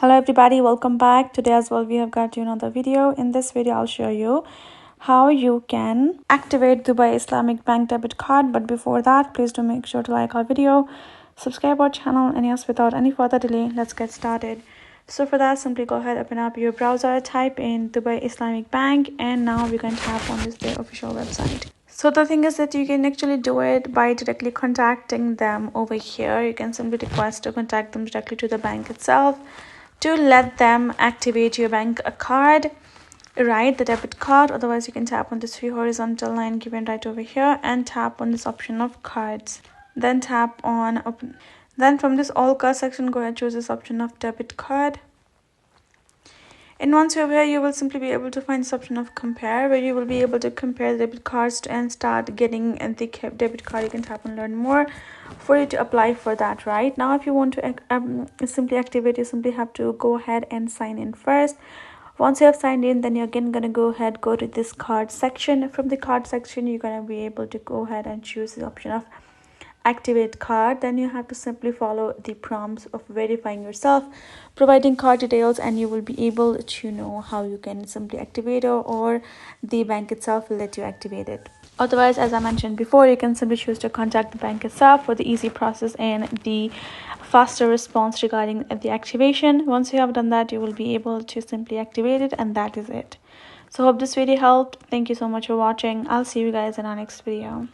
Hello everybody, welcome back. Today as well we have got you another video. In this video I'll show you how you can activate Dubai Islamic Bank debit card. But before that, please do make sure to like our video, subscribe our channel, and yes, without any further delay, let's get started. So for that, simply go ahead, open up your browser, type in Dubai Islamic Bank, and now we can tap on their official website. So the thing is that you can actually do it by directly contacting them over here. You can simply request to contact them directly to the bank itself to let them activate your bank card, right, the debit card. Otherwise you can tap on this three horizontal line given right over here and tap on this option of cards, then tap on open. Then from this all card section, go ahead, choose this option of debit card. And once you're here, you will simply be able to find this option of compare, where you will be able to compare the debit cards and start getting the debit card. You can tap on learn more for you to apply for that. Right now, if you want to simply activate, you simply have to go ahead and sign in first. Once you have signed in, then you're again gonna go to this card section. From the card section, you're gonna be able to go ahead and choose the option of activate card. Then you have to simply follow the prompts of verifying yourself, providing card details, and you will be able to know how you can simply activate it, or the bank itself will let you activate it. Otherwise, as I mentioned before, you can simply choose to contact the bank itself for the easy process and the faster response regarding the activation. Once you have done that, you will be able to simply activate it, and that is it. So hope this video helped. Thank you so much for watching. I'll see you guys in our next video.